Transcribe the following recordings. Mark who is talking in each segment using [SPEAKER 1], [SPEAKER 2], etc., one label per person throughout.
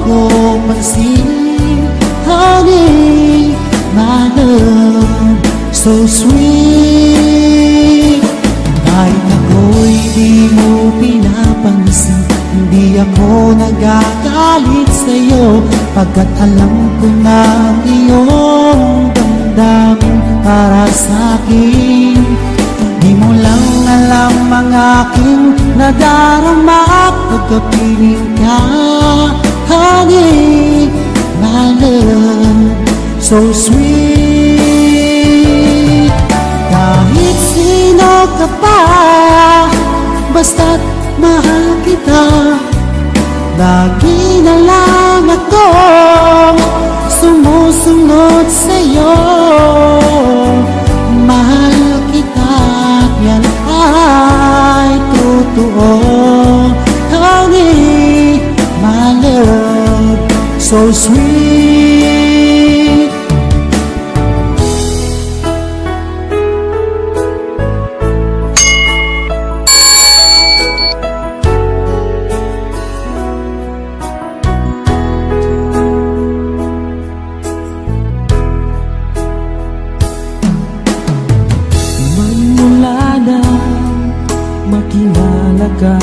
[SPEAKER 1] ko pansin. Honey, my love, so sweet. Kahit ako'y di mo pinapansin, hindi ako nagagalit sa'yo, pagkat alam ko na ang iyong damdamin para sa'kin. Di mo lang alam ang aking nadarama pagkapiling ka. Honey, my love, so sweet. Kahit sino ka pa, basta't mahal kita, lagi na lang akong sumusunod sa'yo. Mahal kita, yan ay totoo. Honey, my love, so sweet.
[SPEAKER 2] Magmula na makilala ka,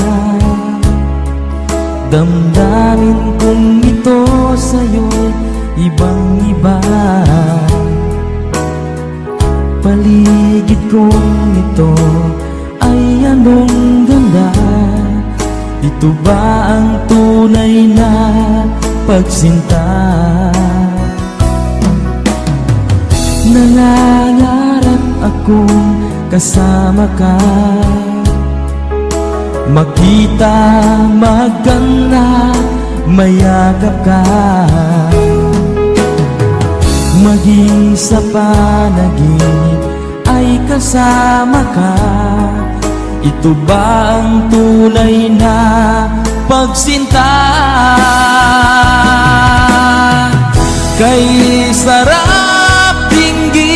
[SPEAKER 2] damdamin kong ito sa'yo ibang-iba. Paligid kong ito ay anong ganda. Ito ba ang tunay na pagsinta? Nangangarap akong kasama ka, makita, maganda, mayakap ka, maging sa panaginip ay kasama ka. Ito ba ang tunay na pagsinta? Kay sarap dinggin,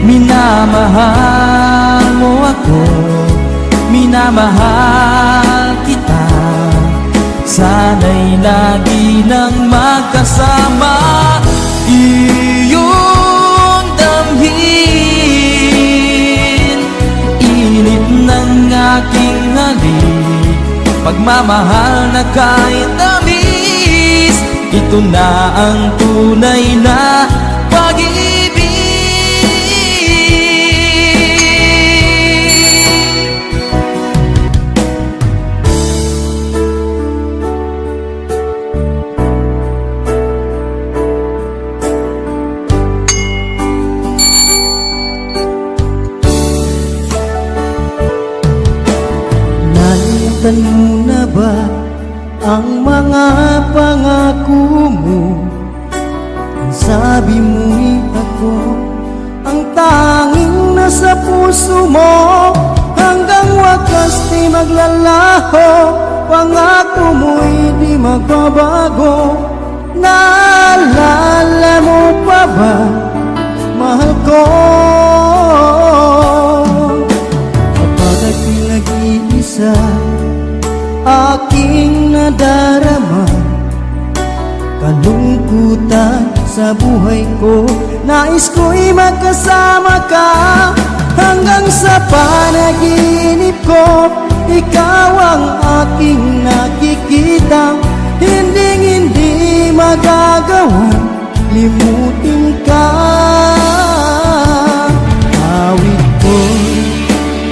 [SPEAKER 2] minamahal mo ako, minamahal kita. Sana'y lagi nang magkasama, iyong damhin, init ng aking halik, pagmamahal na kahit tamis. Ito na ang tunay na pag-ibig.
[SPEAKER 1] Nalimutan mo na ba ang mga pangako mo? Ang sabi mo'y ako ang tanging nasa puso mo, hanggang wakas di maglalaho. Pangako mo'y di magbabago. Naalala mo pa ba, mahal ko? Kapag ako'y nag-iisa, aking nadarama kalungkutan sa buhay ko. Nais ko'y magkasama ka, hanggang sa panaginip ko. Ikaw ang aking nakikita, hindi magagawang limutin ka. Awit ko'y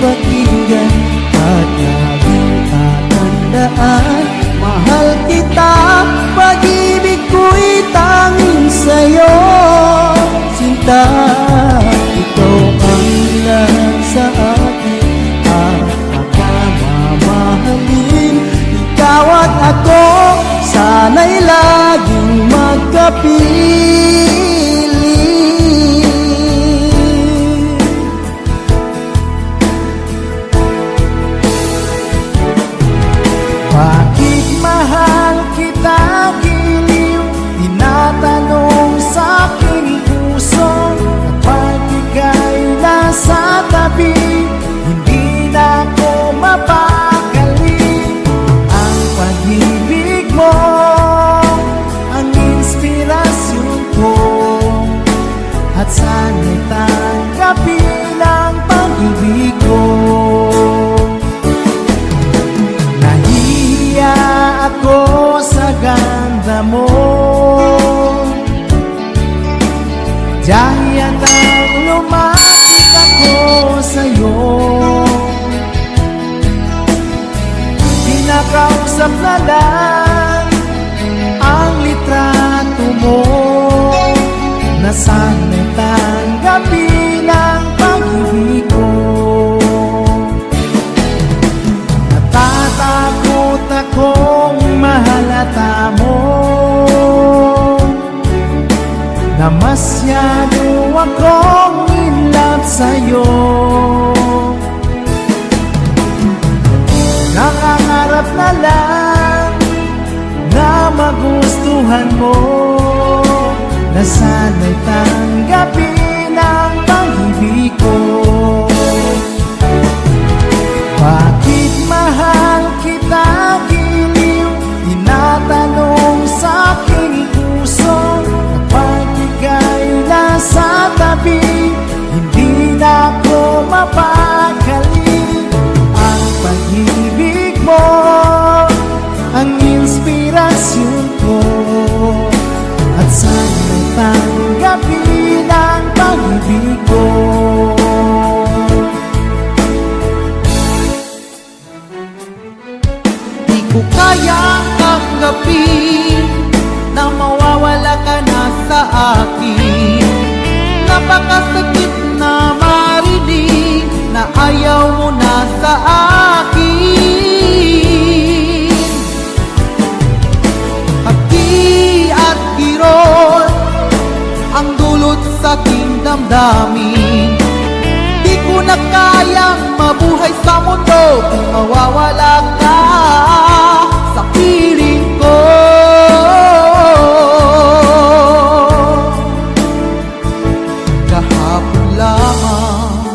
[SPEAKER 1] pakinggan at laging tatandaan, mahal kita, pag-ibig ko'y tanging sa'yo. Sinta, ikaw ang nasa akin at pagmamahalin. Ikaw at ako, sana'y laging magkapit. ako sa ganda mo. Giant ang lumapit ako sa'yo. Pinakausap na lang ang litrato mo, na sana'y tanggapin ang pag-ibig ko. Natatakot akong mahalata mo, na masyado akong in love sa'yo. Nakangarap na lang na magustuhan mo, na sana'y tanggapin ang pag-ibig ko. Bakit mahal kita giliw? Tinatanong sa aking puso. Kapag ika'y nasa tabi, hindi na ako mapakali. Ang pag-ibig mo ang inspirasyon ko, at sana'y tanggapin ang pag-ibig ko.
[SPEAKER 2] Di ko kayang tanggapin na mawawala ka na sa akin. Napakasakit na marinig na ayaw mo na sa akin. Hati at kirot ang dulot sa aking damdamin. Di ko na kayang mabuhay sa mundo kung mawawala ka sa piling ko. Kahapon lamang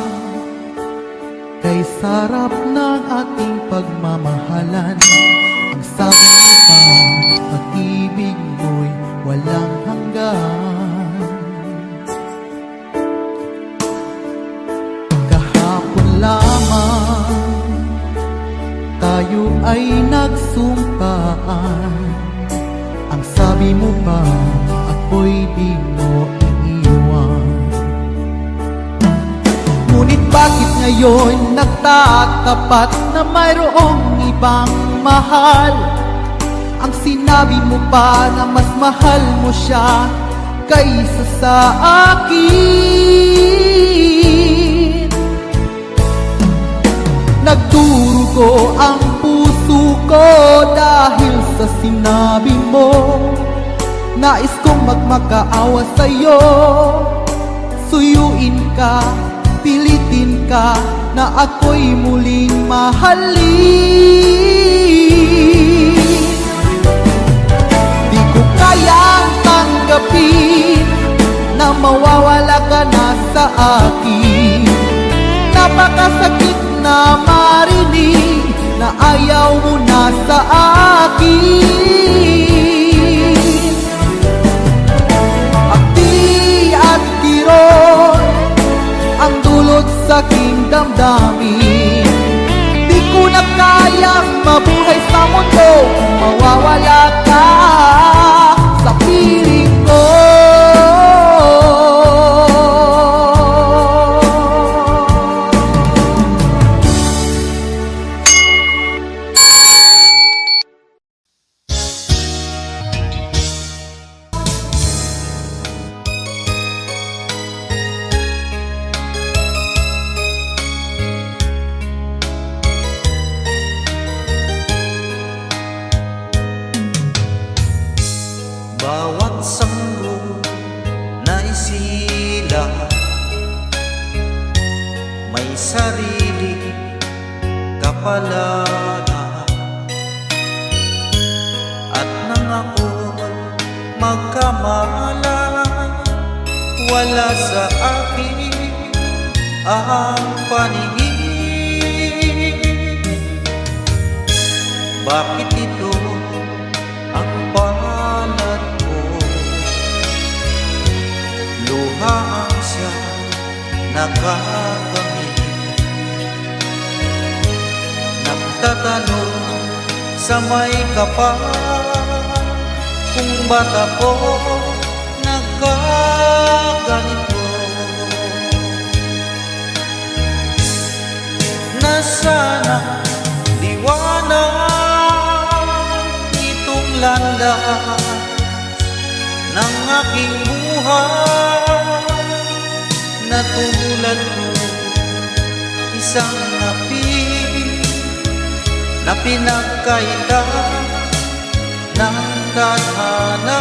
[SPEAKER 2] kay sarap ng ating pagmamahalan. Ang sabi mo pa, pag-ibig mo'y walang hanggan. Kahapon lamang tayo ay nagsumpaan. Ang sabi mo pa, ako'y di mo iiwan. Ngunit bakit ngayon nagtatapat na mayroong ibang mahal? Ang sinabi mo pa na mas mahal mo siya kaysa sa akin. Nagdurugo ang puso ko dahil sa sinabi mo. Nais kong magmakaawa sa'yo, suyuin ka, pilitin ka na ako'y muling mahalin. Di ko kayang tanggapin na mawawala ka na sa akin. Napakasakit na marinig na ayaw mo na sa akin. Akti at kirot ang dulot sa aking damdamin. Di ko na kayang mabuhay sa mundo kung mawawala ka sa piling ko.
[SPEAKER 3] Bawat sanggol na isila may sarili kapalaran, at nang ako magkamalan, wala sa akin ang paningin. Bakit ito ang palad ko? Luha ang siya nakakamit. Nagtatanong sa sa may kapal. Kung ba't ako nagkaganito? Nasana liwanag itong landas ng aking buhay, na tulad ko isang napi na pinagkaita ng tadhana.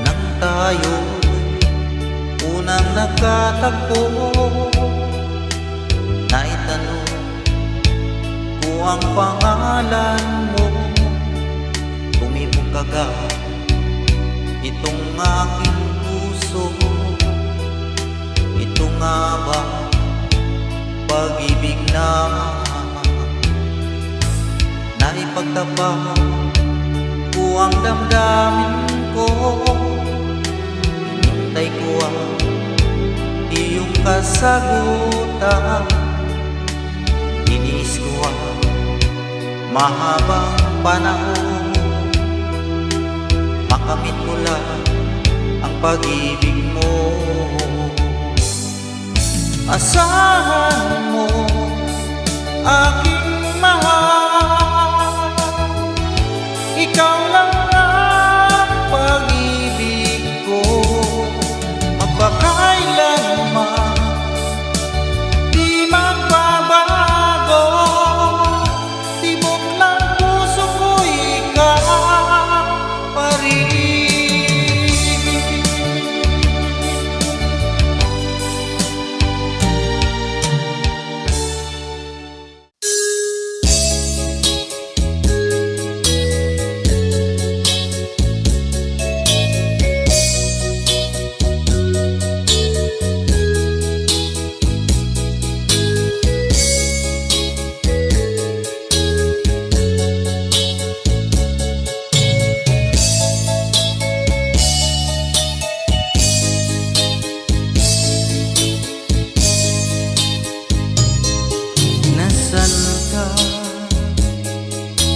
[SPEAKER 3] Nang tayo unang nagkatagpo, naitanong ko ang pangalan mo. Tumibog itong aking puso. Ito nga ba pag-ibig na naipagtabang ko ang damdamin ko? Hinintay ko ang iyong kasagutan. Iniis ko ang mahabang panahon, makamit mo lang ang pag-ibig mo. Asahan mo aking mahal, ikaw lang ang pag-ibig ko. Magpakailanman di magbabago, tibok ng puso ko ikaw pa rin.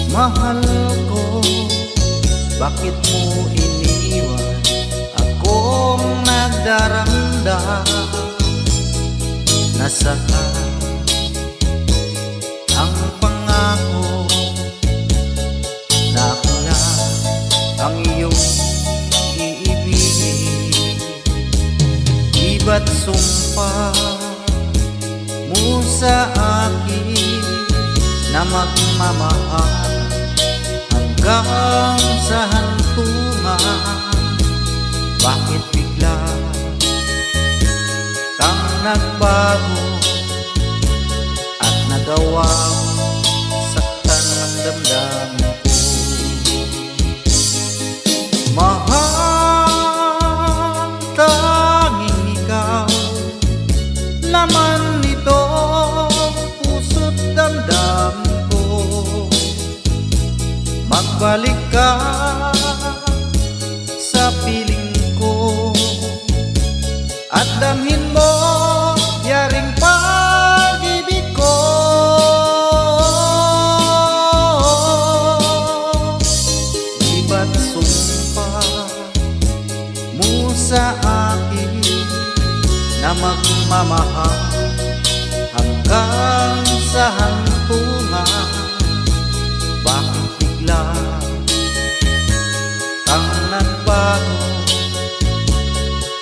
[SPEAKER 3] Mahal ko, bakit mo iniwan akong nagdaranda? Nasaan ang pangako na ako na ang iyong iibigin? Iba't sumpa mo sa akin na magmamahal hanggang sa hantungan. Bakit bigla kang nagbago at nagawang saktan ng damdamin ko? Mahal, tanging ikaw laman nito puso't damdamin ko. Magbalik ka sa piling ko at damhin mo yaring pag-ibig ko. Iba't sumpa mo sa akin na magmamahal hanggang sa hantungan. Bakit bigla kang nagbago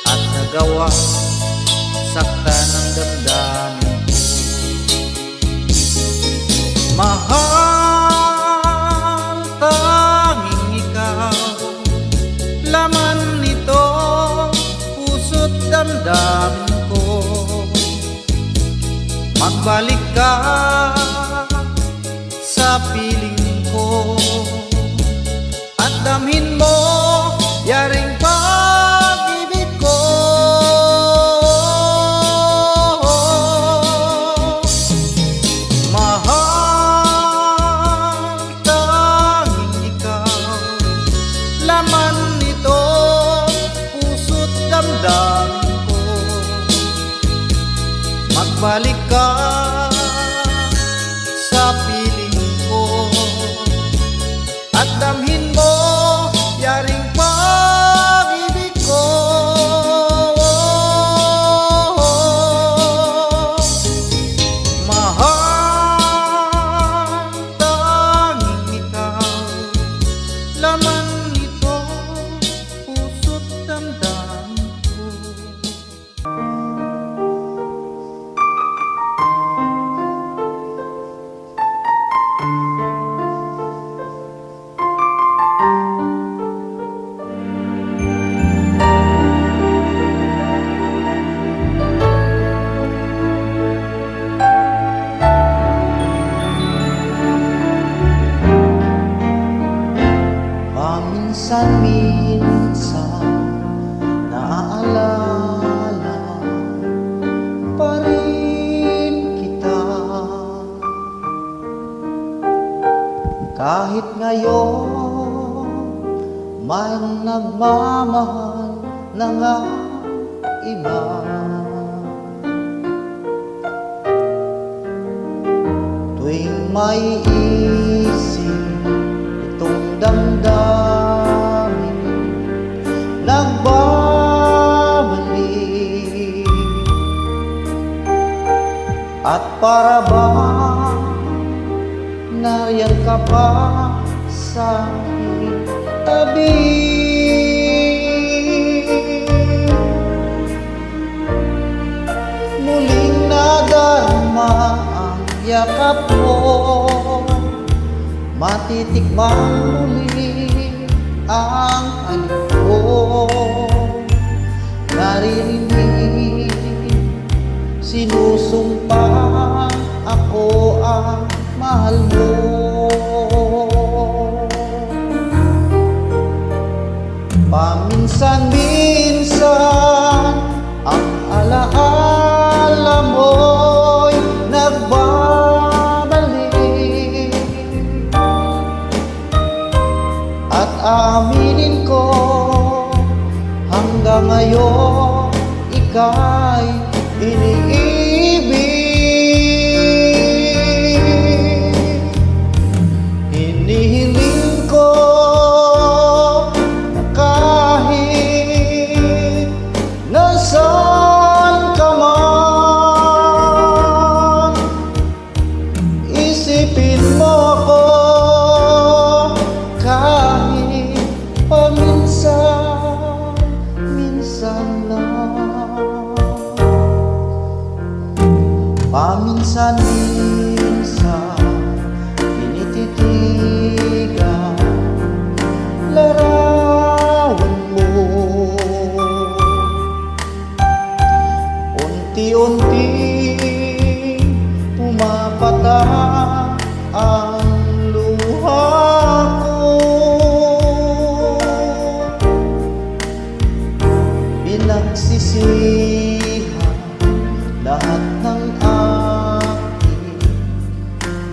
[SPEAKER 3] at nagawa sakta ng damdamin ko? Mahal, tanging ikaw laman nito puso't damdamin ko. Magbalik ka sa piling ko at damhin mo yaring pag-ibig ko. Mahal, tanging Bumalik ka sa piling ko at damhin mo yaring pag-ibig ko. Mahal, tanging ikaw, laman nito puso't damdam ko.
[SPEAKER 1] Paminsan-minsan naaalala pa rin kita, kahit ngayon mayroong nagmamahal na nga iba. Tuwing may isip itong damdamin nagbabalik, at para bang nariyan ka pa sa aking tabi. Muling nadarama ang yakap mo, matitikman muli ang halik ko. Naririnig, sinusumpa ako ang mahal mo. Paminsan-minsan ang alaala mo'y nagbabalik, at aaminin ko hanggang ngayon ika'y iniibig. Hinihiling ko na kahit nasaan ka man, isipin mo ako kahit paminsan-minsan lang. Paminsan-minsan tinititigan larawan mo, unti-unti pumapata ang luha ko. Pinagsisihan lahat ng aking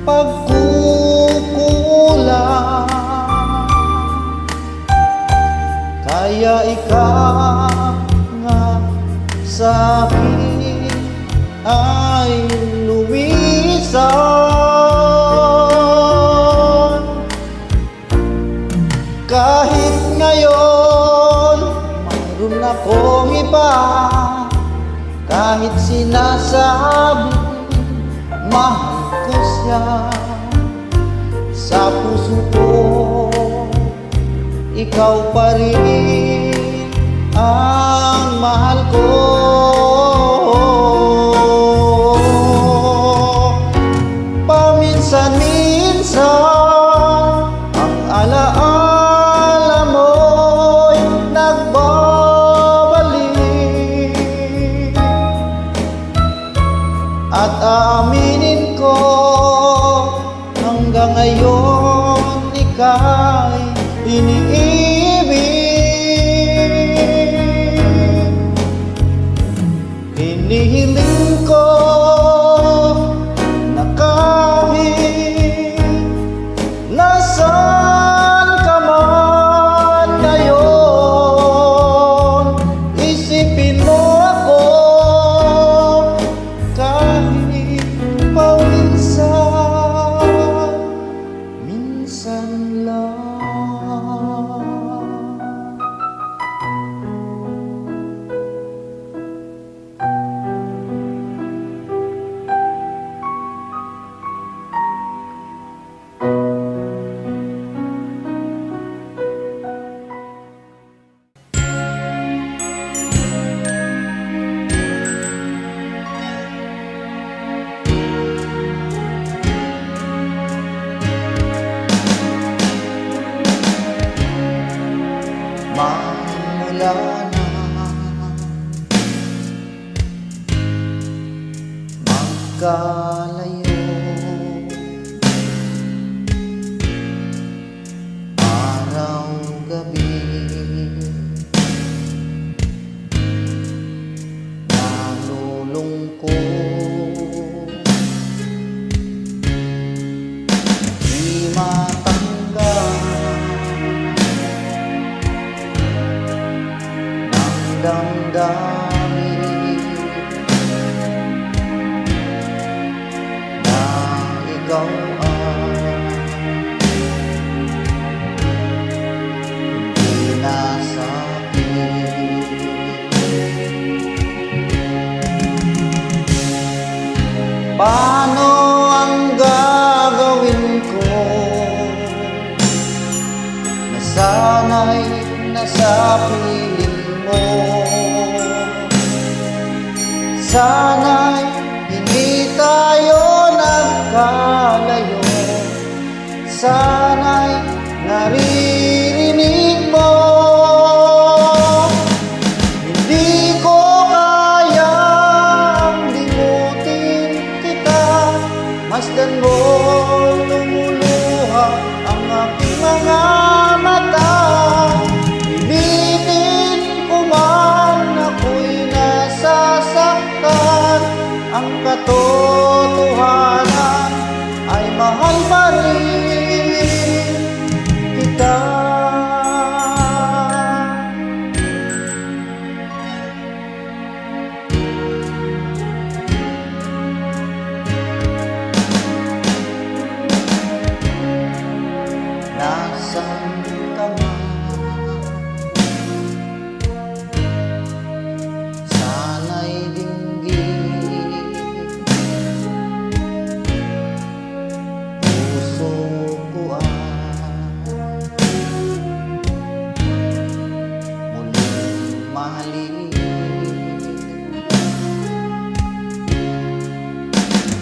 [SPEAKER 1] pagkukulang, kaya ikaw nga sa akin ay lumisan. Kahit ngayon mayroon akong iba, kahit sinasabi mahal ko siya, sa puso ko ikaw pa rin ang mahal ko. Paminsan-minsan ang alaala mo'y nagbabalik, at aaminin ko hanggang ngayon ika'y iniibig. Hinihiling ko na kahit nasaan ka man ngayon, isipin mo ako kahit
[SPEAKER 3] hangganan, magkalayo, araw-gabi, nalulungkot, di matanggal ng damdamin na ikaw hindi nasa akin. Paano ang gagawin ko? Nasanay na sa piling mo, sana'y hindi tayo nagkalayo, sana'y naririnig mo. Hindi ko kayang limutin kita, masdan mo lumuluha ang aking mga mata. Pilitin ko man ako'y nasasaktan, ang katotohanan ay mahal pa rin kita. Nasaan ka man, sana'y dinggin puso ko muling mahalin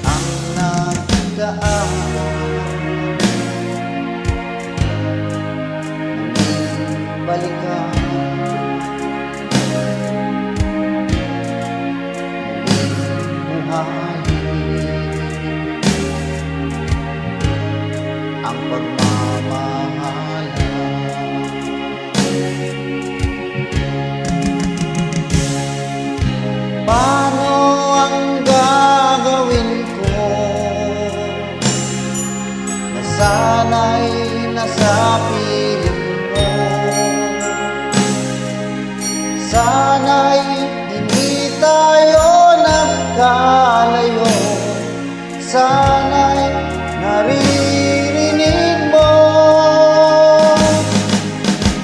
[SPEAKER 3] ang nagdaan. Balikan, muling buhayin ang pagmamahalan. Paano ang gagawin ko? Nasanay na sa piling mo, sana'y hindi tayo nagkalayo, sana'y naririnig mo.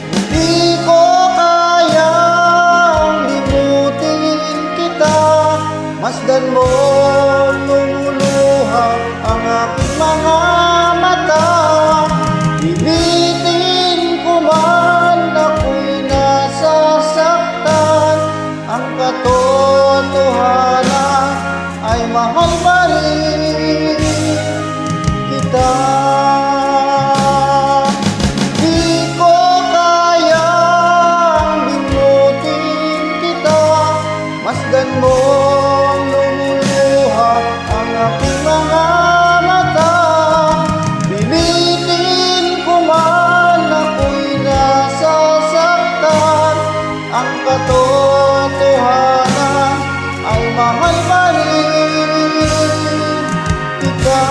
[SPEAKER 3] Hindi ko kayang limutin kita, masdan mo lumuluha ang aking mga mata. Pilitin ko man ako'y nasasaktan, ang katotohanan ay mahal pa rin kita. Di ko kayang limutin kita, masdan mo lumuluha ang aking mga mata. Pilitin ko man ako'y nasasaktan, ang katotohanan ay mahal pa rin kita.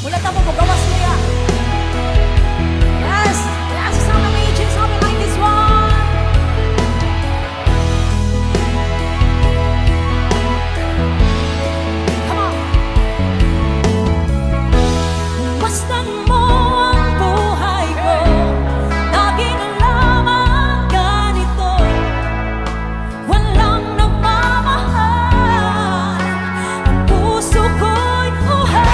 [SPEAKER 4] Wala tamo mo gawas niya. Yes, yes, sama me, just how we like this one. Come on. Masdan mo ang buhay ko, laging lamang ganito. Walang nagmamahal, ang puso ko'y uhaw.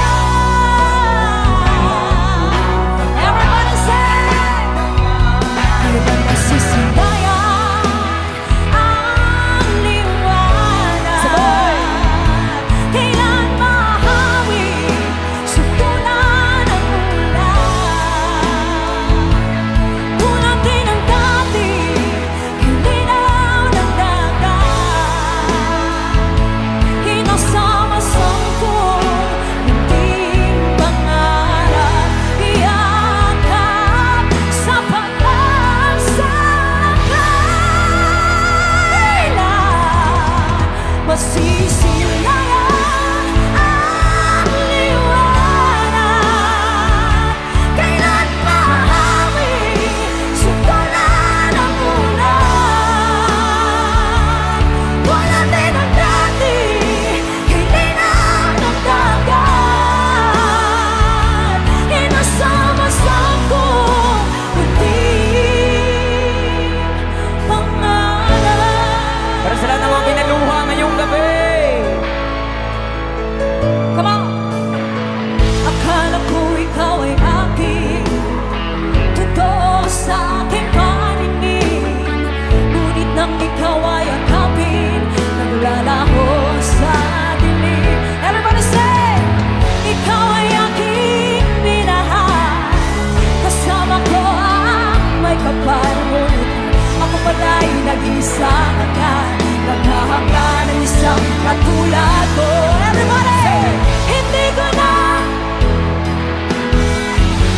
[SPEAKER 4] ako. Everybody! Hindi ko na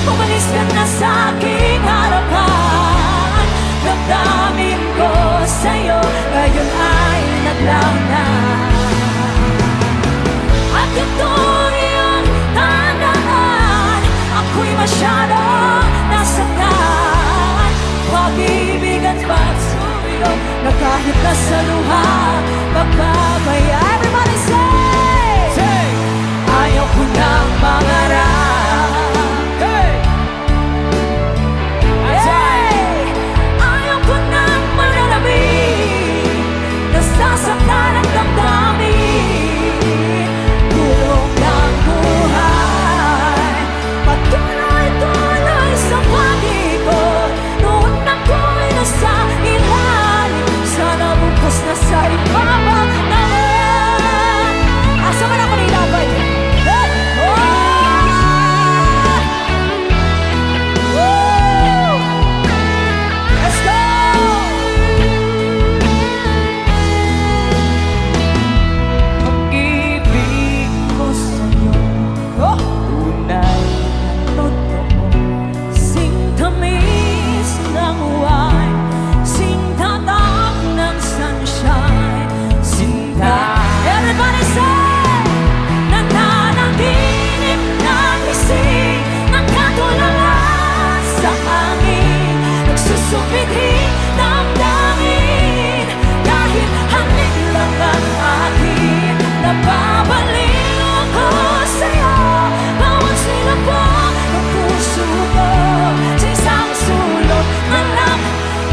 [SPEAKER 4] umalis ka na sa aking harapan. Damdamin ko sa'yo ngayon ay naglaw na. At ito iyong tandaan, ako'y masyadong nasaktan. Pag-ibig at pagsuyo na kahit nasa luha magpapaya. Everybody say! Ayaw ko nang mangarap. Hey! Ayaw ko nang mananamig, nasasaktan ang damdamin. Tulong ng buhay, patuloy-tuloy sa pag-ikot. Noon ako'y nasa ilalim, sana bukas na sa ibabang naman. Asa man ako nilabay? Hey! Woo! Let's go! Pag-ibig ko sa'yo, tunay na totoo. Sing-tamis ng wine, sing-tatak ng sunshine, everybody say! Nananaginip ng isip, nagkatulala sa hangin, nagsusumpitin damdamin, kahit hangin lang ang akin. Napabaliw ako sa'yo, bawat silabok ng puso ko, sa isang sulok man lang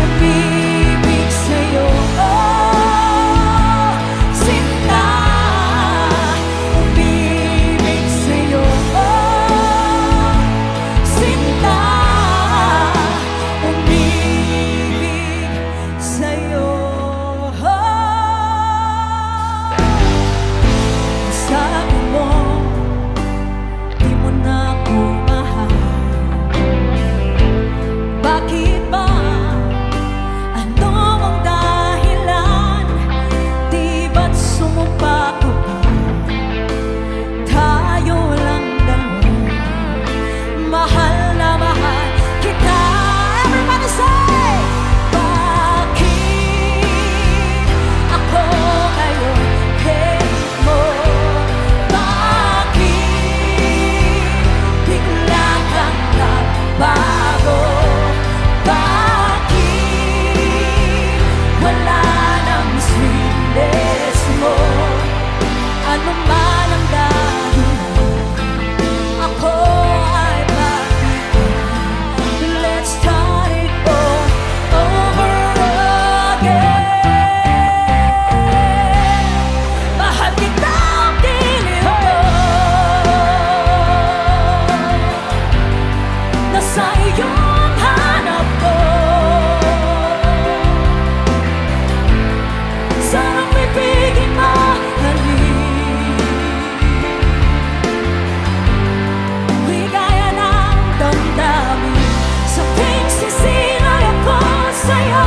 [SPEAKER 4] umibig sa'yo. Oh, sinta, umibig sa'yo. Oh, sinta, umibig sa'yo. Sabi mo, di mo na ako mahal. Bakit ba? Ano ang dahilan? Di ba't sumumpa ko pa? Tayo lang dalawa, mahal na mahal kita. Everybody say! Bakit ako ngayon hate mo? Bakit bigla kang nagbago? Bakit wala nang sweetness mo? Ano man ang dahilan, ako ay pagbigyan. Let's start it all over again. Mahal kita ang dilim ko, nasa iyong hanap ko. Sarang bibigin mo, halip. Ligaya ng damdamin, sa tuwing sisilay ako sa'yo,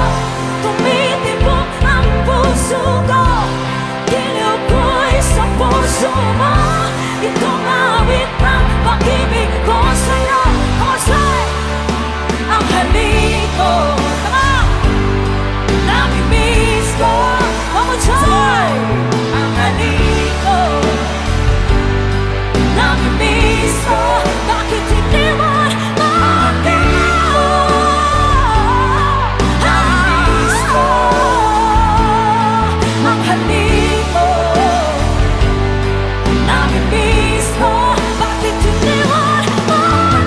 [SPEAKER 4] tumitibok ang puso ko. Giliw ko'y sa puso mo, itong awit ng pag-ibig ko sa'yo. Come on, say! Ang halik ko, come on! Nami-miss ko, one more time! Ang halik ko, nami-miss ko, bakit hindi mo magalaw? Nami-miss ko, ang halik ko, nami-miss ko, bakit hindi mo magalaw?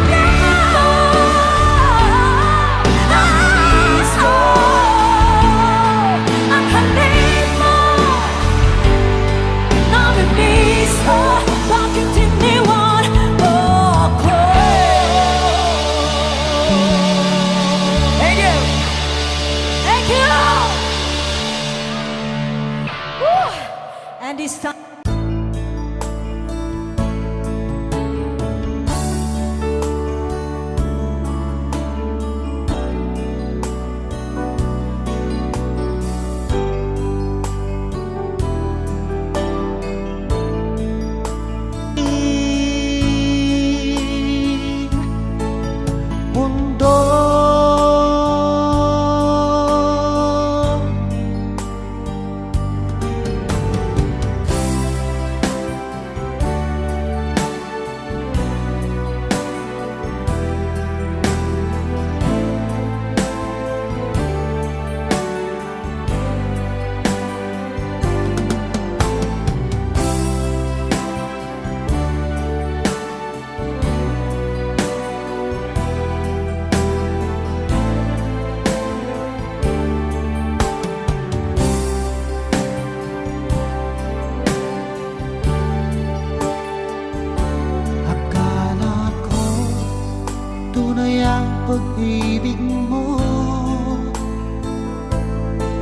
[SPEAKER 1] pag-ibig mo.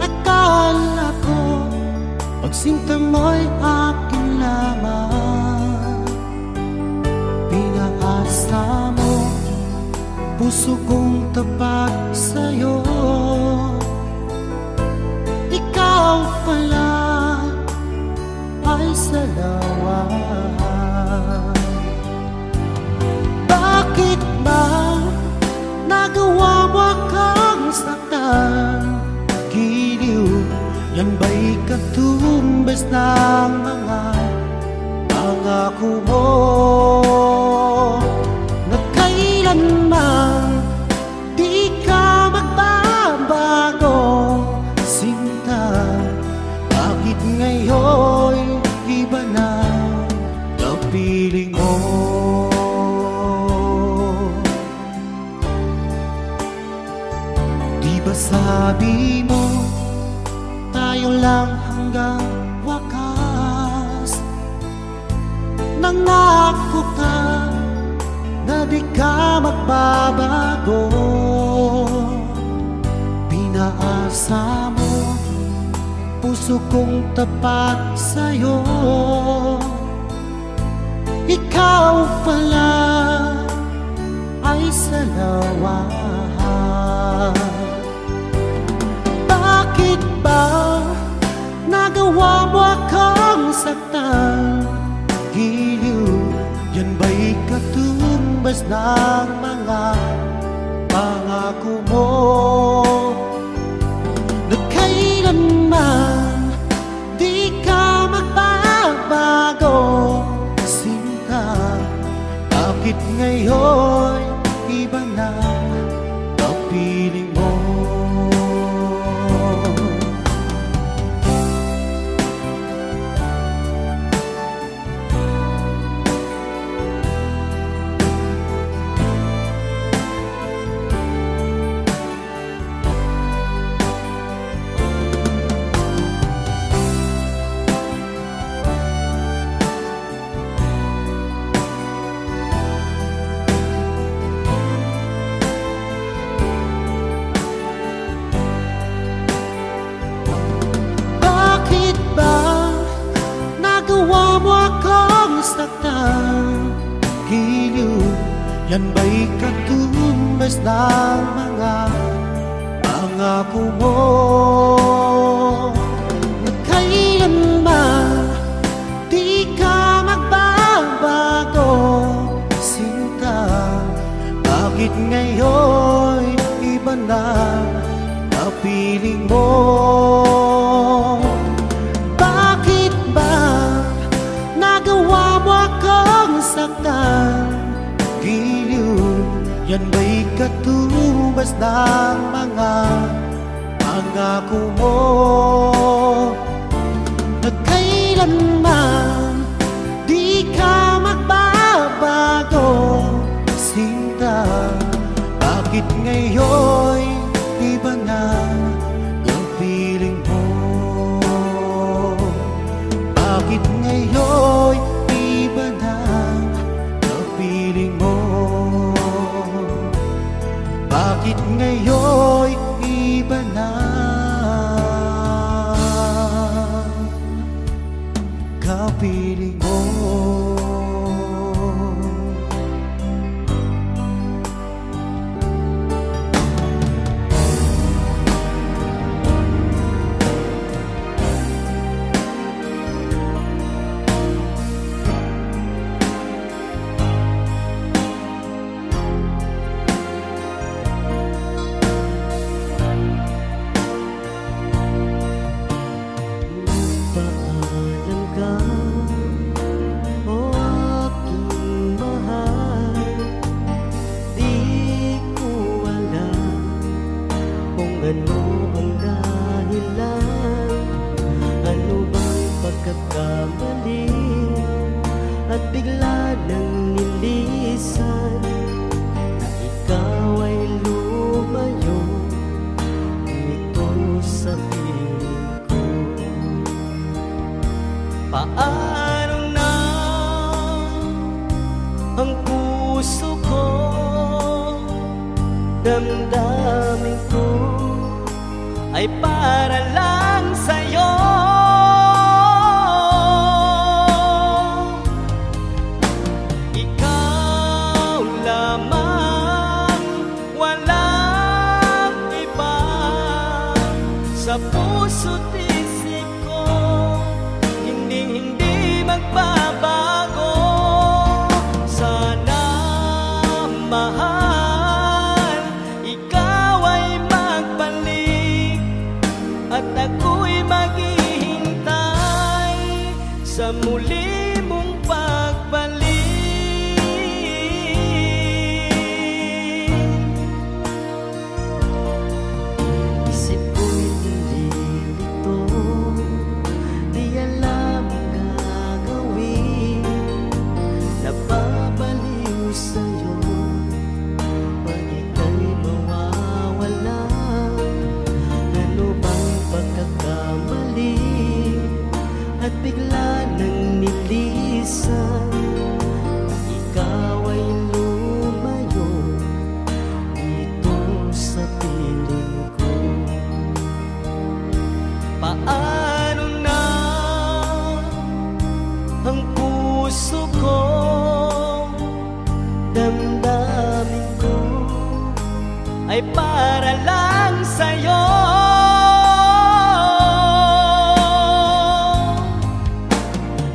[SPEAKER 1] Akala ko pagsinta mo'y akin lamang. Pinaasa mo puso kong tapat sa'yo. Ikaw pala ay salawan. Bakit ba nagawa mo akong saktan? Giliw, yan ba'y katumbas ng mga pangako mo? Na kailanman di ka magbabago, sinta. Bakit ngayon iba na napiling mo? Di ba sabi mo tayo lang hanggang wakas? Nangako ka na di ka magbabago. Pinaasa mo puso kong tapat sa'yo. Ikaw pala ay salawan. Bakit ba nagawa mo akong saktan? Giliw, yan ba'y katumbas ng mga pangako mo? Na kailanman di ka magbabago, sinta. Bakit ngayon iba na ang piling mo? Bakit ba nagawa mo akong saktan? Giliw, yan ba'y katumbas ng mga pangako mo? Na kailanman di ka magbabago, sinta. Bakit ngayon iba na napiling mo? Bakit ba nagawa mo akong saktan? Giliw, yan ba'y katumbas ng mga pangako mo? Na kailanman di ka magbabago, sinta. Bakit ngayon iba na ang piling mo? Bakit ngayon iba na ang piling mo? Bakit ngayon iba na kapiling mo? Paalam ka, oh
[SPEAKER 3] damdamin ko ay para lang sa'yo. Ikaw lamang, walang iba sa puso't isip ko, hindi magbabago. Sana mahal, ikaw ay magbalik at ako'y maghihintay sa muli mong pagbalik. Isip ko'y nililito, di alam ang gagawin. Napabaliw sa'yo pag ika'y mawawala. Ano bang pagkakamali at bigla nang nilisan? Ikaw ay lumayo dito sa piling ko. Paano na ang puso ko, damdamin ko ay para lang sa'yo.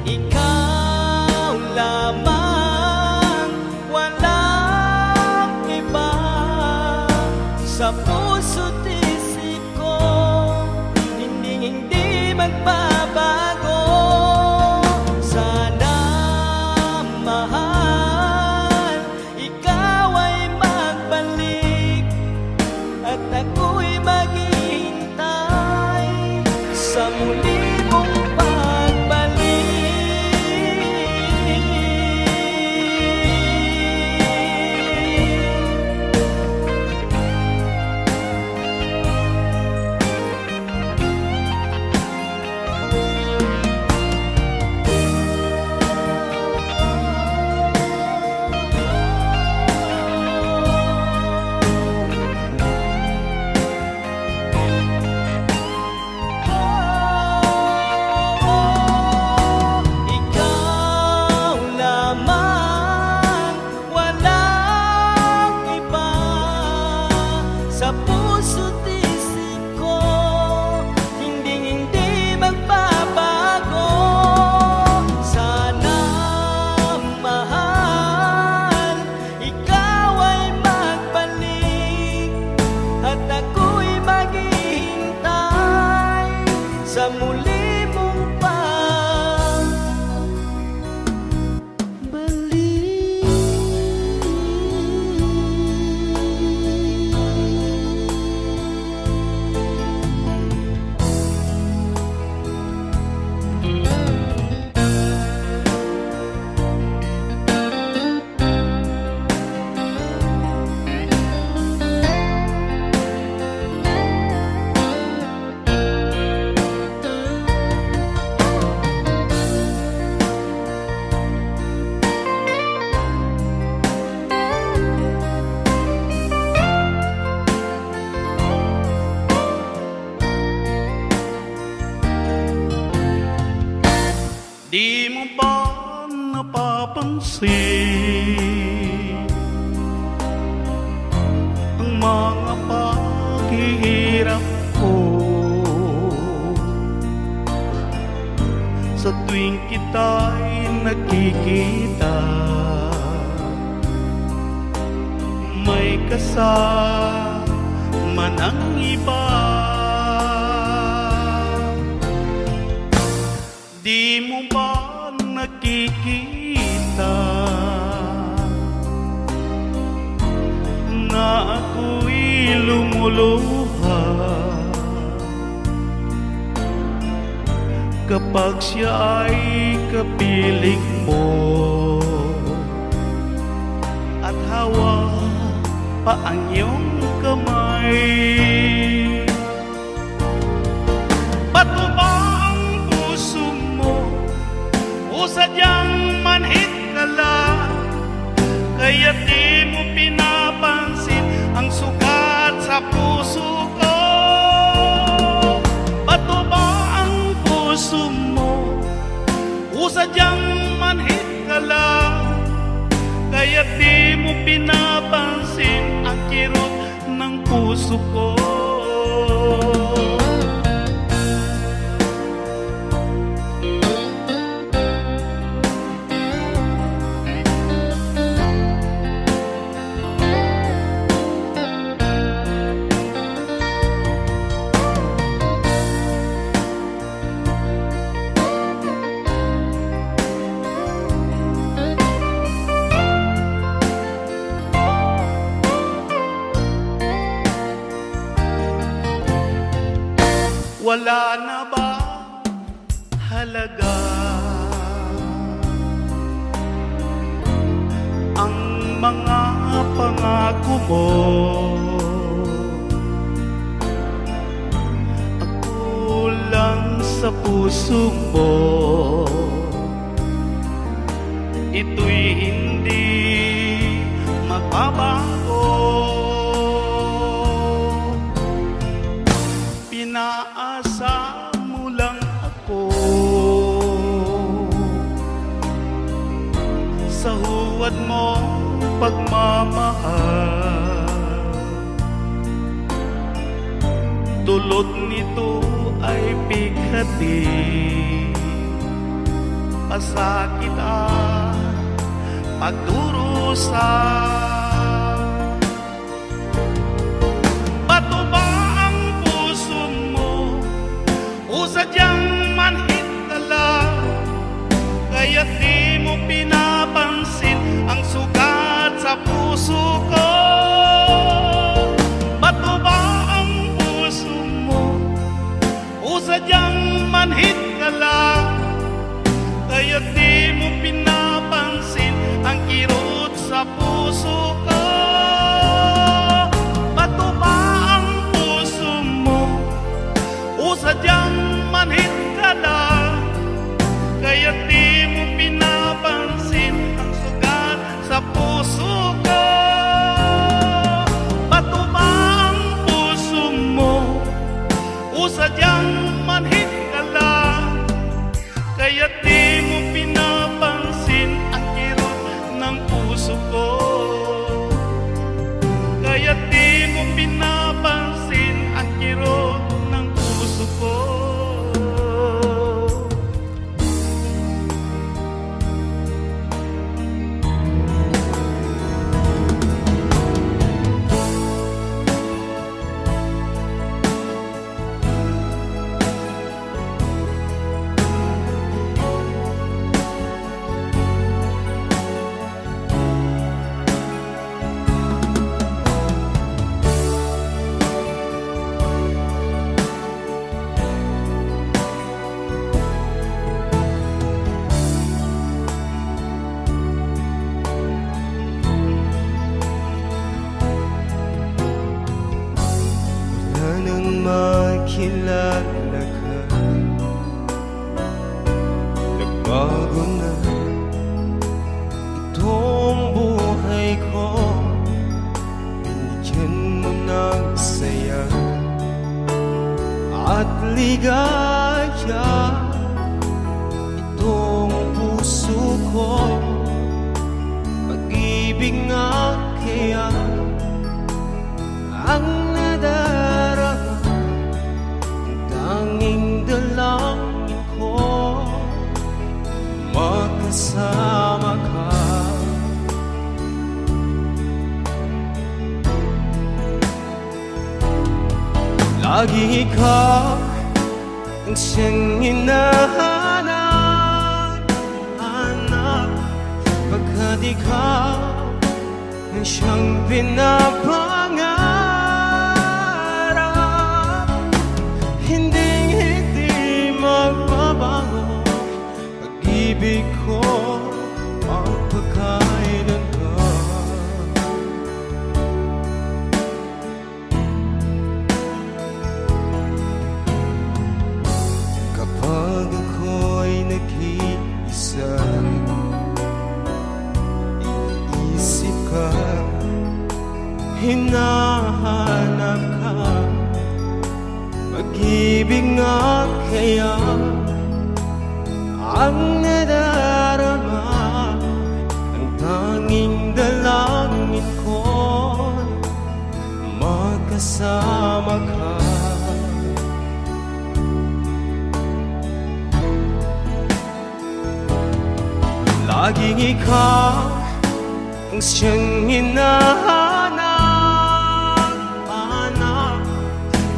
[SPEAKER 3] Ikaw lamang, walang iba sa puso't isip ko, hindi magbabago. Sana mahal, ikaw ay magbalik at ako'y maghihintay sa muli mong pagbalik. Ikaw lamang, walang iba sa puso't isip ko, hindi magbabago. Sana mahal, ikaw ay magbalik at ako'y maghihintay sa muli mong
[SPEAKER 5] Di mo ba napapansin ang mga paghihirap ko sa tuwing kita'y nakikita? May kasama ng iba. Di mo ba nakikita na ako'y lumuluha kapag siya ay kapiling mo at hawak pa ang iyong kamay? Bato ba ang puso mo o sadyang manhid ka lang, kaya di mo pinapansin ang sugat puso mo, o sadyang manhid ka lang, kaya di mo pinapansin ang kirot ng puso ko. Wala na ba halaga ang mga pangako mo? Ako lang sa puso mo, ito'y hindi magbabago. Pinaasa mo lang ako sa huwad mo pagmamahal. Dulot nito ay bighati, pasakit at pagdurusa. Bato ba ang puso mo, o sadyang manhid ka lang, kaya di mo pinapansin ang sugat sa puso ko? Bato ba ang puso mo, o sadyang manhid ka lang, kaya di mo pinapansin ang kirot sa puso ko? Bato ba ang puso mo, o sadyang manhid ka lang, kaya di mo pinapansin ang sugat sa puso ko? Bato ba ang puso mo, o sadyang manhid ka lang, kaya di mo pinapansin ang kirot ng puso ko? Kaya di mo pinapansin ang kirot ng puso ko?
[SPEAKER 1] Wala nang makilala ka, nagbago na itong buhay ko. Binigyan mo ng saya at ligaya itong puso ko. Pag-ibig nga kaya ang nadarama, ang tanging dalangin ko, magkasama ka. Lagi ikaw ang siyang hinahanap, pagkat ikaw ang siyang pinapangarap. Hinding-hindi magbabago pag-ibig ko magpakailanman. Kapag ako'y nag-iisa, iniisip ka, hinahanap ka. Pag-ibig nga kaya
[SPEAKER 3] ang nadarama. Ang tanging dalangin ko, magkasama ka. Laging ikaw ang siyang hinahanap,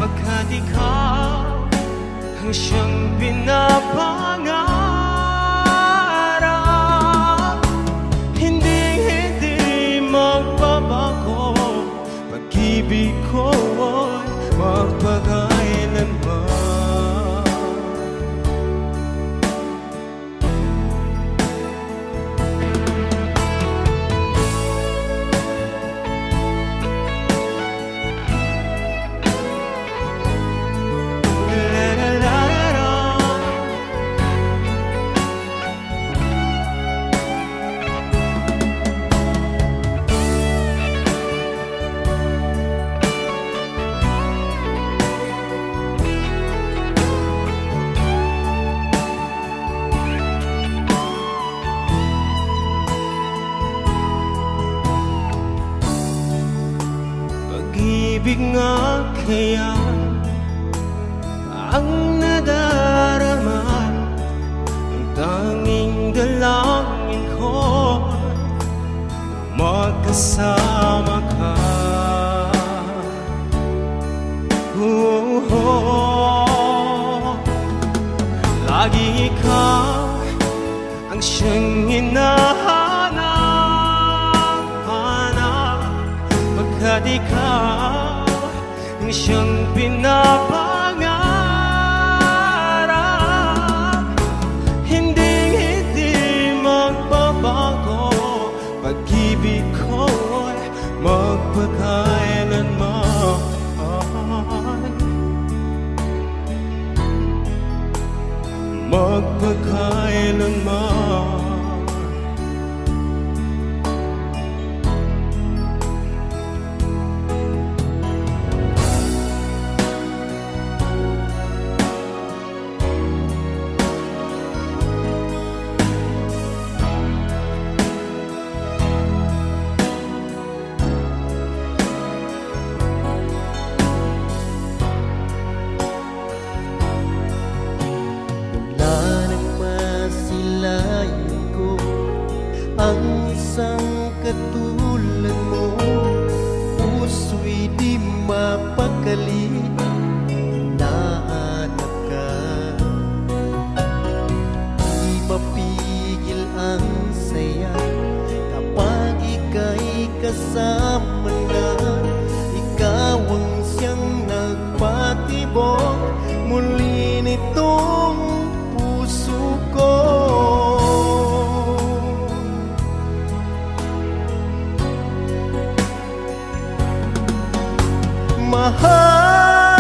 [SPEAKER 3] pagkat ikaw ang siyang pinapangarap. Hindi magbabago, pag-ibig ko'y magpakailanman. Pag-ibig nga kaya ang nadarama. Ang tanging dalangin ko, magkasama ka. Laging ikaw ang siyang hinahanap, pagkat ikaw ang siyang pinapangarap. Hindi magbabago, pag-ibig ko'y magpakailanman. Magpakailanman.
[SPEAKER 1] Ang isang katulad mo, puso'y di mapakali. Hinahanap ka, di mapigil ang saya kapag ika'y kasama na. Ikaw ang siyang nagpatibok muli nitong puso ko. Mahal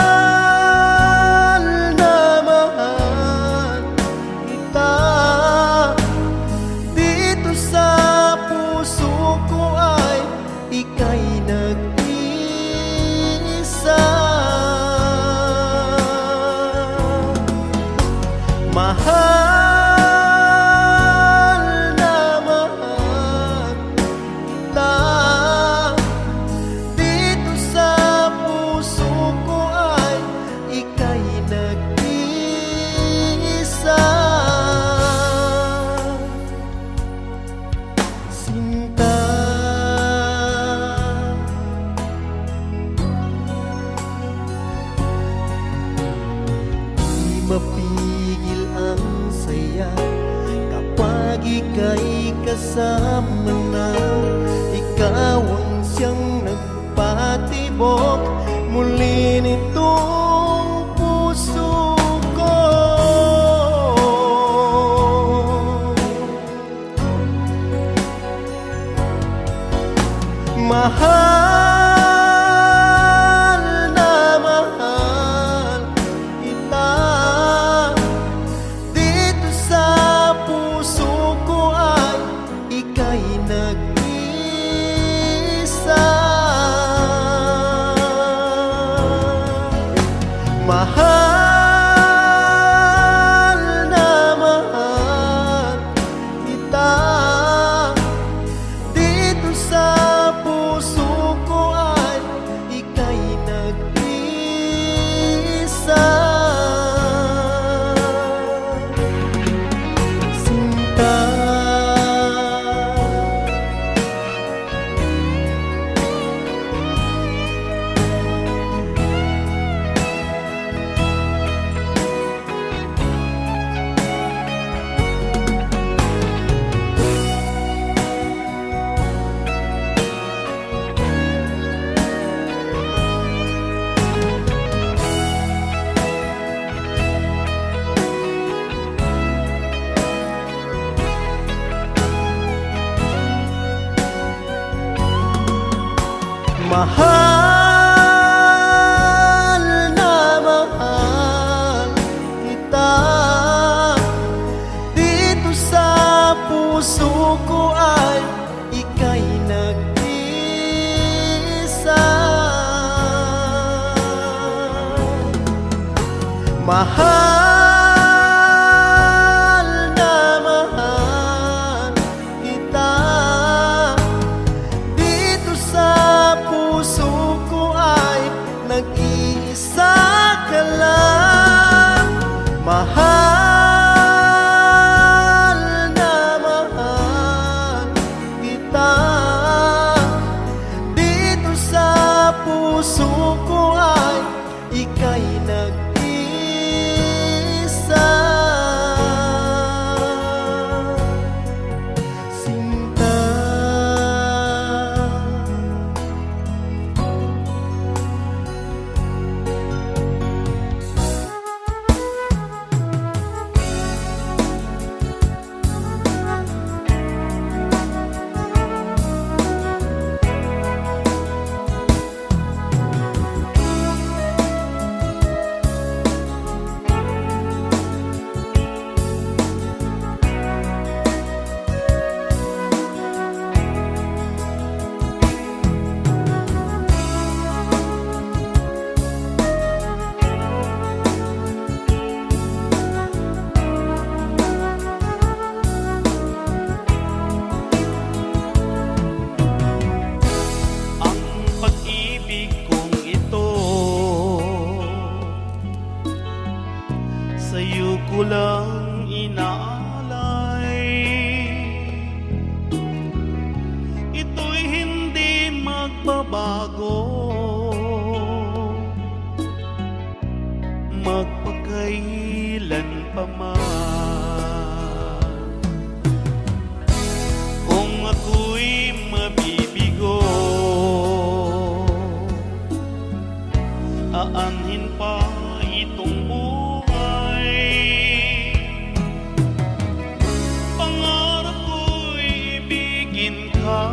[SPEAKER 1] na mahal kita, dito sa puso ko ay ika'y nag-iisa. Mahal na mahal kita, dito sa puso ko ay ika'y nag-iisa. Sinta, di mapigil ang saya kapag ika'y kasama na. Ikaw ang siyang nagpatibok muli nitong puso ko. Mahal na mahal kita, dito sa puso ko ay ika'y nag-iisa. Mahal na mahal Mahal na mahal kita. Dito sa puso ko ay ika'y nag-isa. Mahal na mahal kita. Dito sa puso ko ay nag-iisa ka lang. Mahal na mahal kita. Dito sa puso ko ay ika'y nag-iisa. Sinta.
[SPEAKER 5] Ang pag-ibig kong ito, sa'yo ko lang inaalay. Ito'y hindi magbabago, magpakailan pa man. Kung ako'y mabibigo, aanhin pa itong buhay. Pangarap ko'y ibigin ka,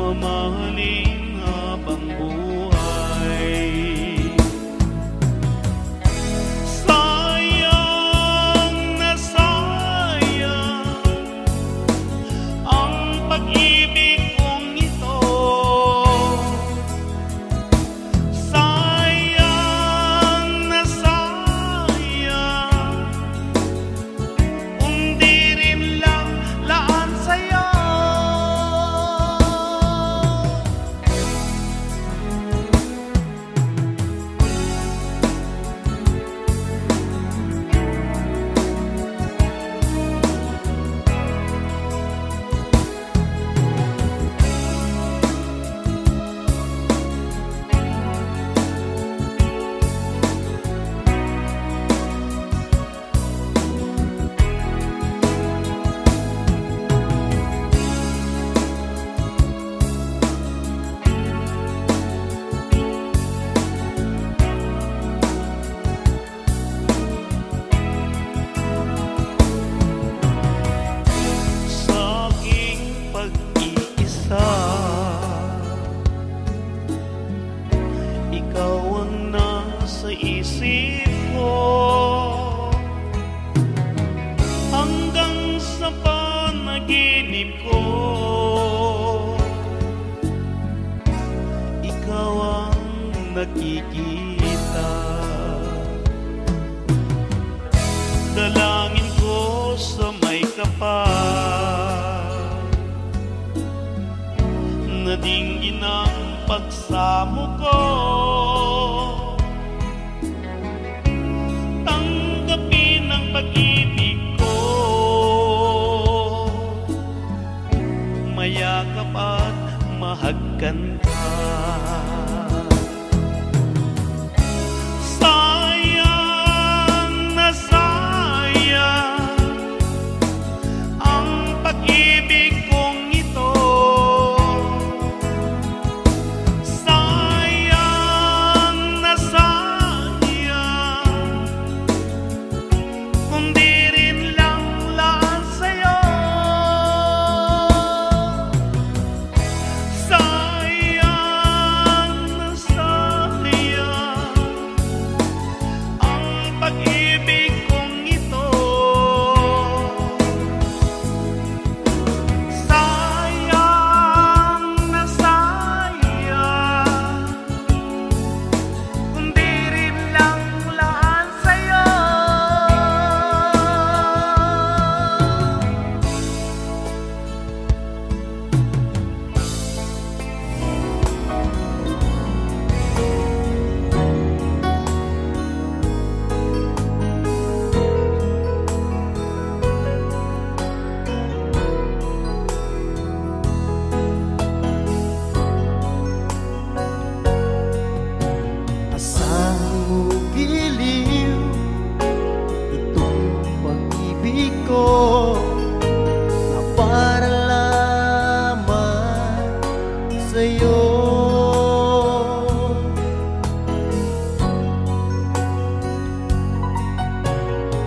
[SPEAKER 5] mamahalin habang buhay. Sayang na sayang ang pag-ibig kong ito. Sayang na sayang kung di rin lang laan sa'yo. Sa aking pag-iisa, ikaw ang nasa isip ko, hanggang sa panaginip ko. Ikaw ang nakikita. Dalangin ko sa may kapal, nadinggin ang pagsamo ko. Tanggapin ang pag-ibig ko, mayakap at mahagkan ka. Sayang na sayang ang pag-ibig kong ito. Sayang na sayang kung di rin lang laan sa'yo.
[SPEAKER 1] ko na para lamang sa'yo.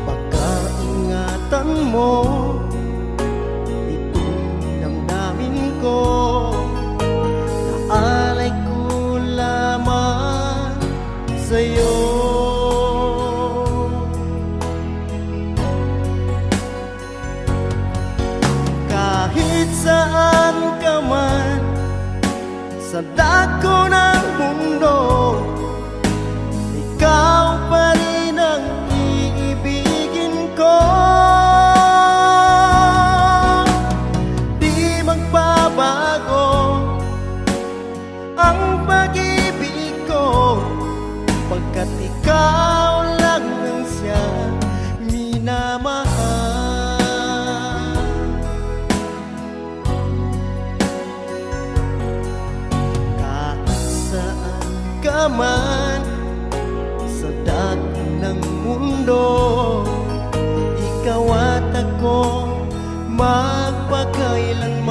[SPEAKER 1] Pagkaingatan mo itong damdamin ko, naalay ko lamang sa'yo. Kahit saan ka man sa dako ng mundo, ikaw pa rin ang iibigin ko. Di magbabago ang pag-ibig ko, pagkat ikaw lang ang siyang minamahal. Ka man sa dako ng mundo, ikaw at ako magpakailanman.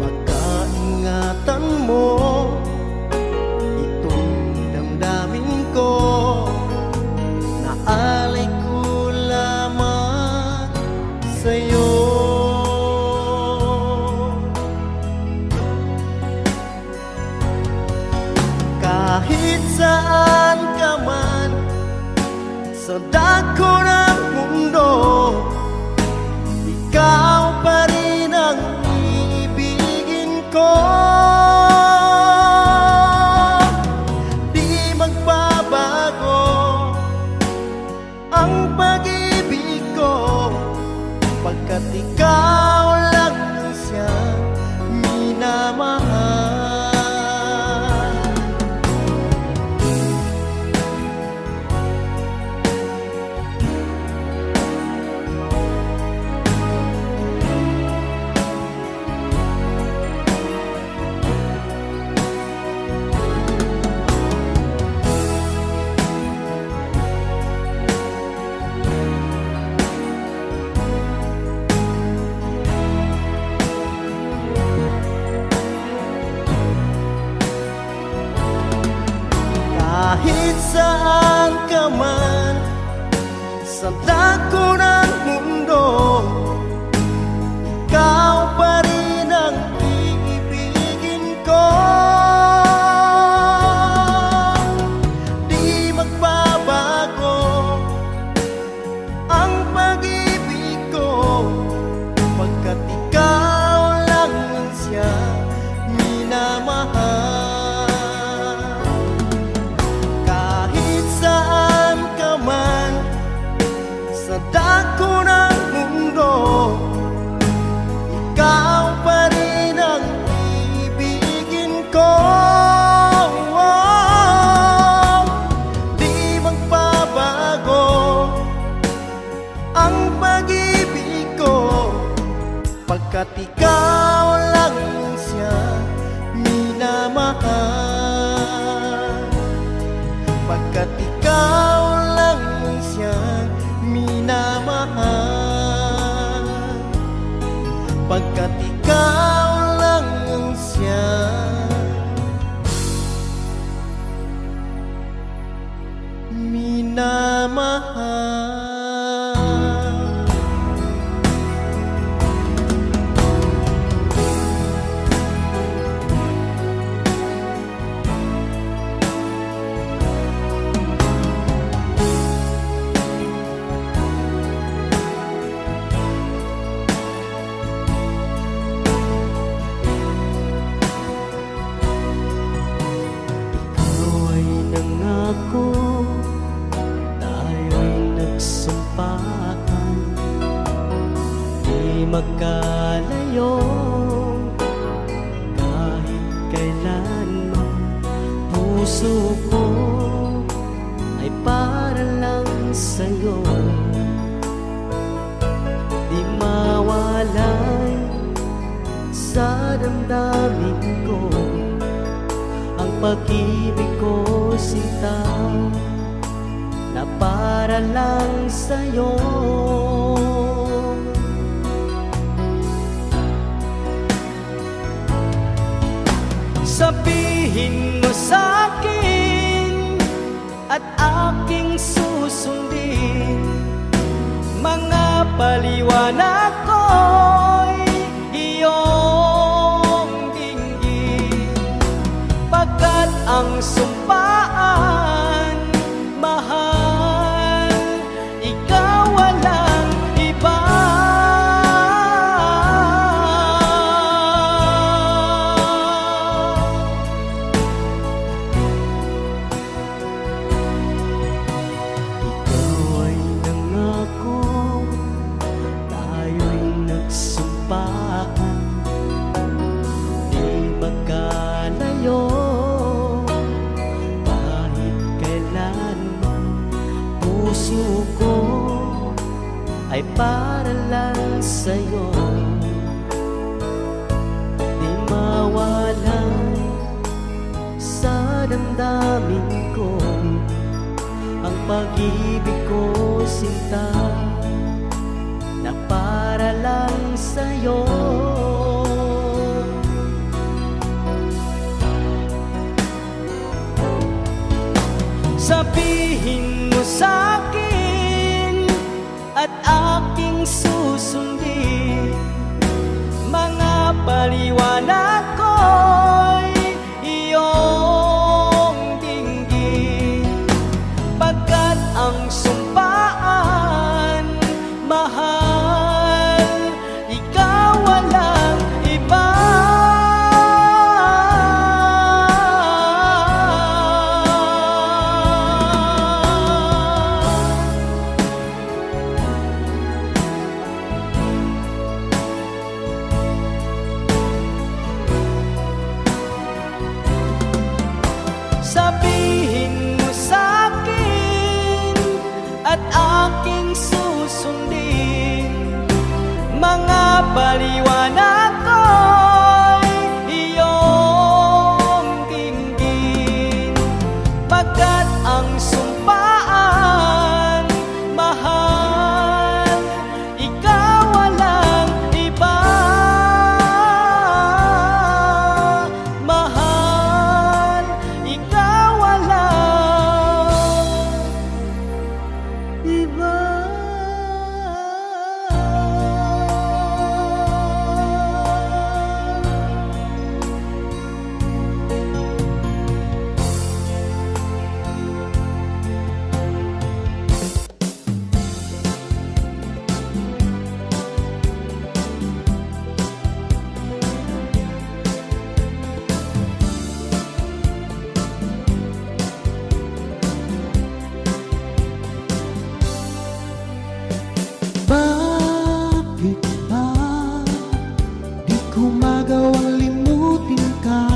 [SPEAKER 1] Pagkaingatan mo itong damdamin ko, naalay ko lamang sa'yo. Kahit saan ka man sa dako ng mundo, ikaw pa rin ang iibigin ko. Di magbabago ang pag-ibig ko, pagkat ikaw lang ang siyang minamahal. Kahit saan ka man sa dako ng mundo, ikaw pa rin ang iibigin ko. Di magbabago ang pag-ibig ko, pagkat ikaw lang ang siyang minamahal. Sa dako ng mundo, ikaw pa rin ang iibigin ko. Di magbabago ang pag-ibig ko, pagkat ikaw lang siya minamahal. Pagkat ikaw lang siya minamahal, pagkat ikaw lang ang siyang minamahal. Magkalayo kahit kailanman, puso ko ay para lang sa'yo. Di mawalay sa damdamin ko ang
[SPEAKER 3] pag-ibig ko sinta na para lang sa'yo. Sabihin mo sa'kin at aking susundin, mga paliwanag ko'y iyong dinggin. Pagkat ang sumpaan, mahal, ikaw walang iba. Ikaw ay nangako, tayo'y nagsumpaan, di magkalayo kahit kailan. Puso ko ay para lang sa'yo, di mawala sa damdamin ko ang pag-ibig ko sinta na para lang sa'yo. Sabihin mo sa'kin at aking susundin, mga paliwanag ko'y iyong dinggin. Pagkat ang sumpaan, mahal, ikaw walang iba. Sabihin mo sa'kin at aking susundin, mga paliwanag ko'y iyong dinggin. Pagkat ang sumpaan, mahal, ikaw walang iba. Mahal, ikaw walang iba.
[SPEAKER 1] Bakit ba di ko magawang limutin ka?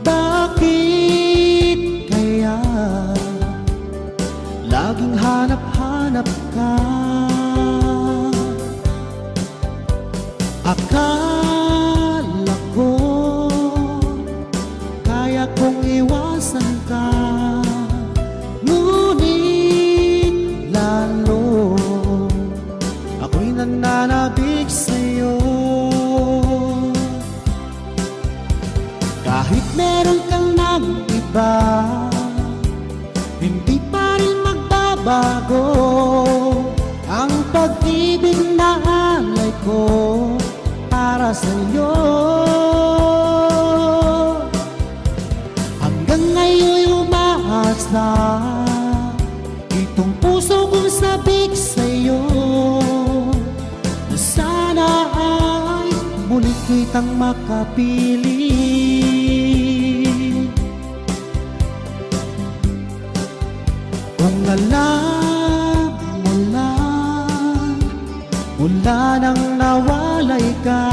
[SPEAKER 1] Bakit kaya laging hanap-hanap ka? Akala ko kaya kong iwasan ka, ngunit lalo ako'y nananabik sa'yo. Kahit meron kang ng iba, hindi pa rin magbabago ang pag-ibig na alay ko para sa'yo. Hanggang ngayon'y umaasa itong puso kong sabik sa'yo, na sana ay muli kitang makapiling. Kung alam mo lang, mula nang nawalay ka,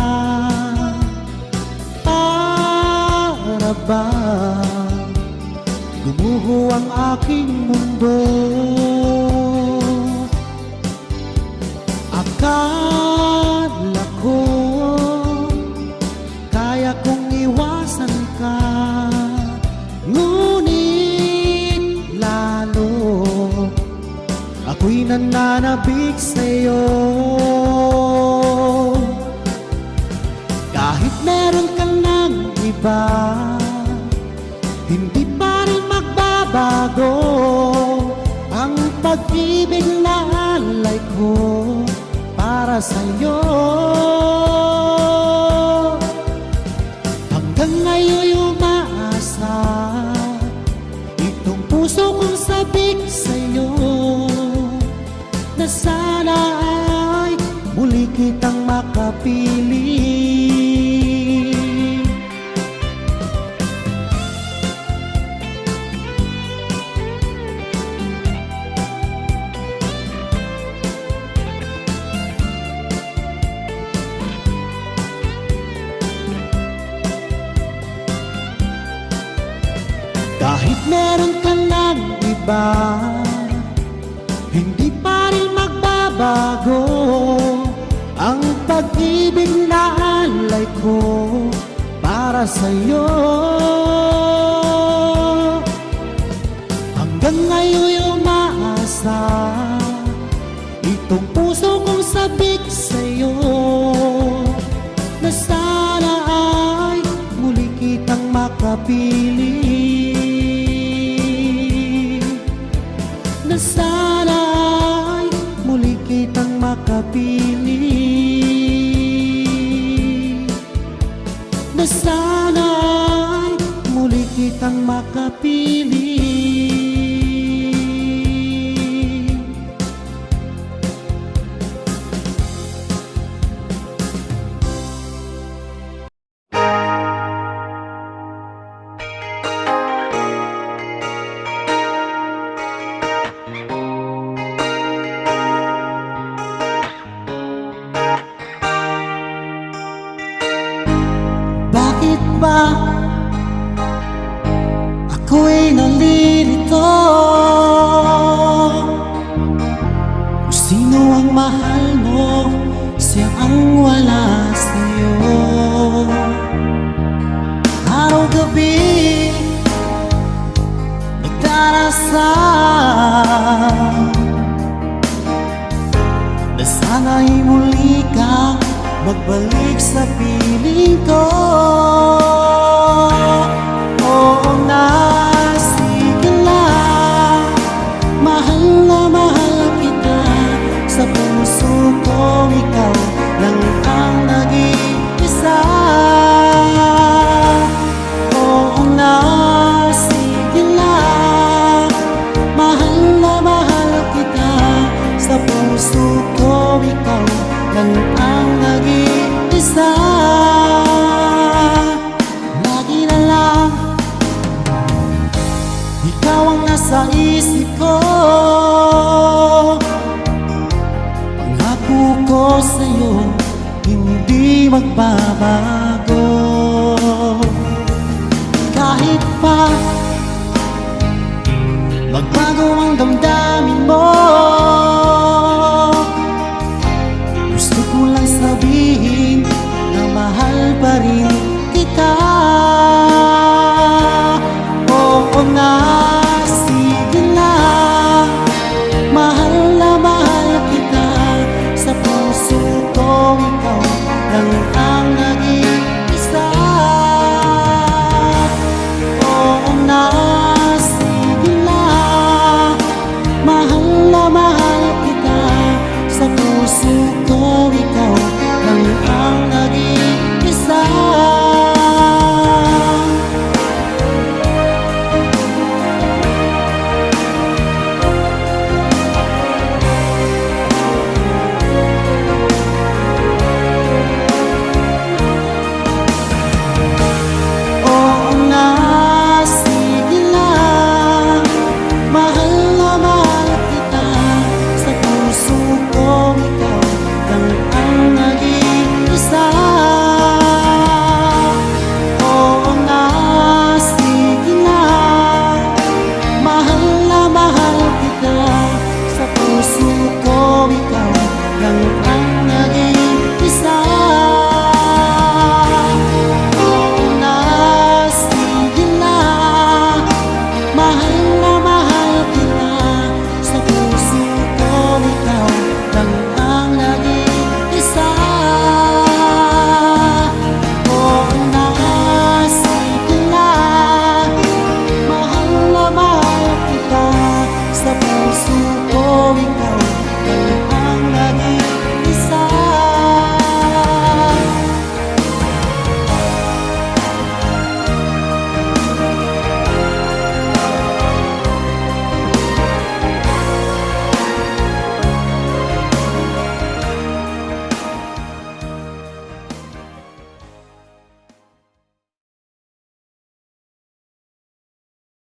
[SPEAKER 1] para bang gumuho ang aking mundo. Akala ko kaya kong iwasan ka, nananabik sa'yo. Kahit meron ka ng iba, hindi pa rin magbabago ang pag-ibig na alay ko para sa'yo. Hanggang ngayon umaasa itong puso kong sabik sa'yo, na sana ay muli kitang makapili. Kahit meron ka ng iba, hindi pa rin magbabago ang pag-ibig na alay ko para sa'yo. Hanggang ngayon umaasa itong puso kong sabik sa'yo, na sana ay muli kitang makapili. Na sana ay muli kitang makapili. Na sana ay muli kitang makapili. Bakit ba ako'y nalilito? Kung sino ang mahal mo, siya ang wala sa'yo. Araw-gabi nagdarasal na sana'y muli ka magbalik sa piling ko. Oo na, sige lang, mahal na mahal kita. Sa puso ko ikaw lang ang nag-iisa. Oo na, sige lang, mahal na mahal kita. Sa puso ko ikaw lang ang nag-iisa. Lagi na lang ikaw ang nasa isip ko. Pangako ko sa'yo hindi magbabago. Kahit pa magbago ang damdamin mo, gusto ko lang sabihin na mahal pa rin kita. Oo na,